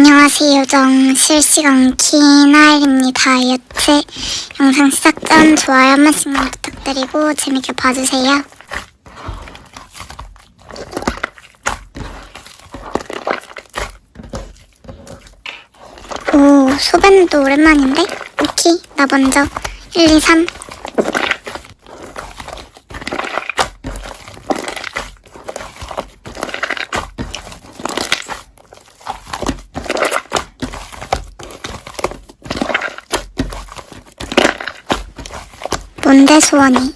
안녕하세요. 요정 실시간 키나일입니다. 여체 영상 시작 전 좋아요 한 번씩만 부탁드리고 재밌게 봐주세요. 오, 소변도 오랜만인데? 오케이, 나 먼저 1, 2, 3. 뭔데 소원이?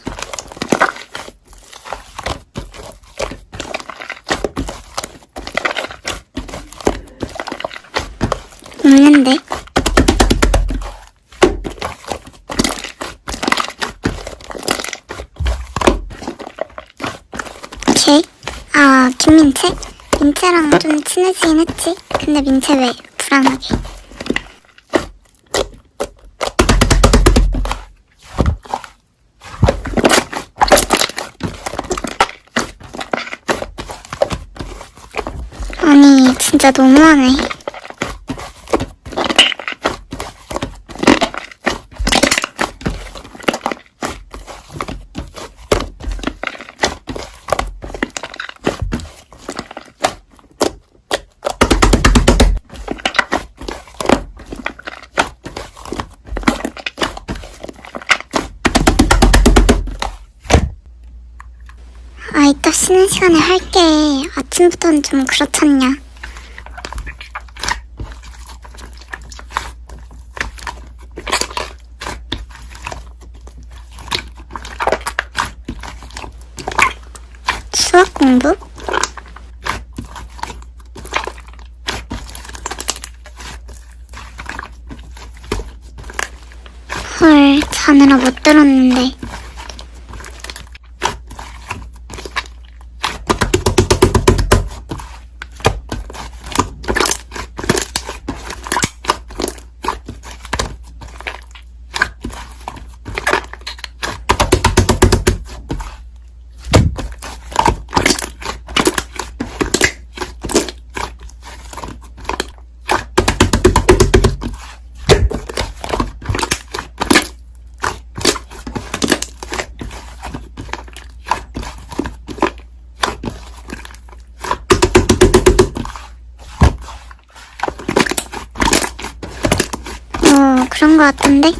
없는데? 걔? 아, 김민채? 민채랑 좀 친해지긴 했지. 근데 민채 왜 불안하게? 아니, 진짜 너무하네. 아, 이따 쉬는 시간에 할게. 아침부터는 좀 그렇잖냐. 수학 공부? 헐, 자느라 못 들었는데. 그런 거 같던데?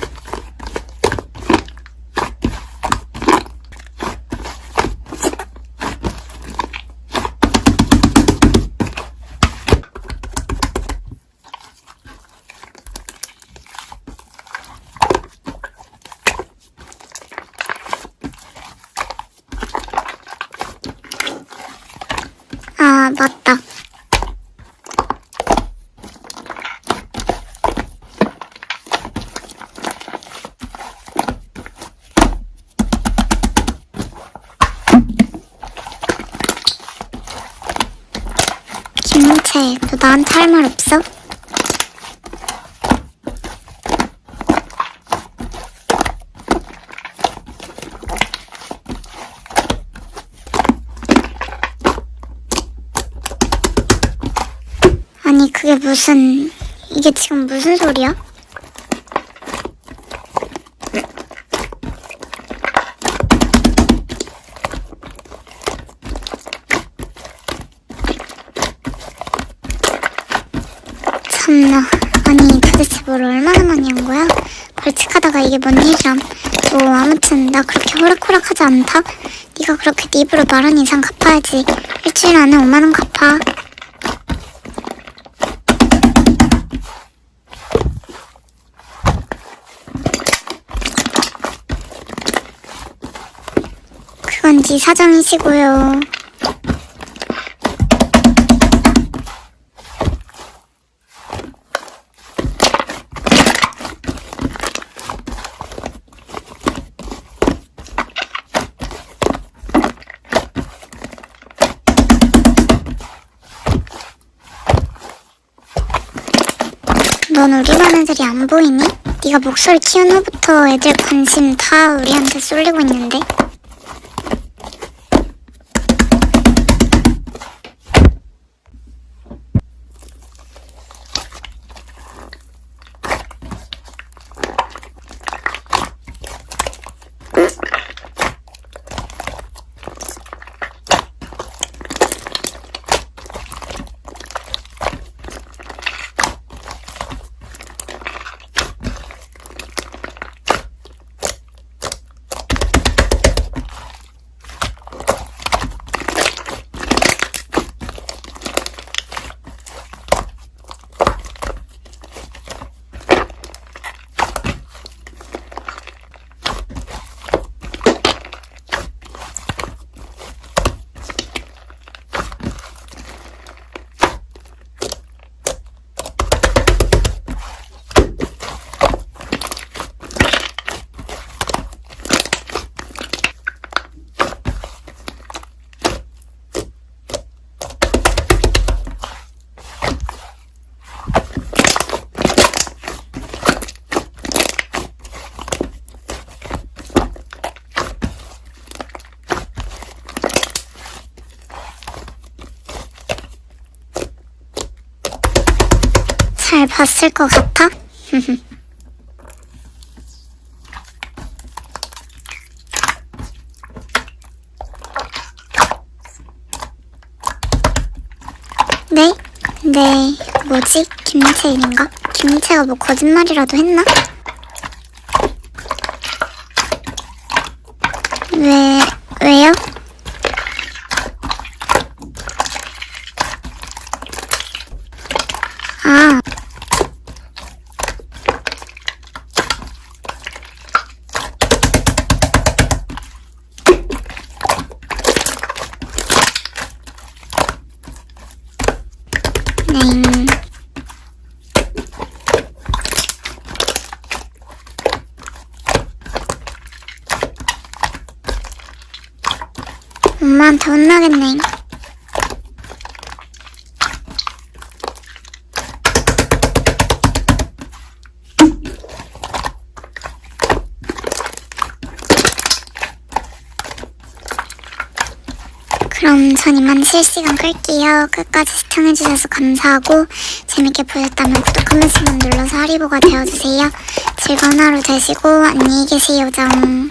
아, 맞다. 김민채, 너 나한테 할 말 없어? 아니, 그게 무슨... 이게 지금 무슨 소리야? 참나, 아니 도대체 뭘 얼마나 많이 한 거야? 벌칙하다가 이게 뭔 일이람. 뭐 아무튼 나 그렇게 호락호락하지 않다. 네가 그렇게 네 입으로 말한 이상 갚아야지. 일주일 안에 5만 원 갚아. 그건 네 사정이시고요. 넌 우리 반 애들이 안 보이니? 네가 목소리 키운 후부터 애들 관심 다 우리한테 쏠리고 있는데? 잘 봤을 것 같아? 네? 네, 뭐지? 김미채 일인가? 김미채가 뭐 거짓말이라도 했나? 왜요? 아. 네. 엄마한테 혼나겠네. 그럼 전 이만 실시간 끌게요. 끝까지 시청해주셔서 감사하고 재밌게 보셨다면 구독 한 번씩만 눌러서 하리보가 되어주세요. 즐거운 하루 되시고 안녕히 계세요. 정.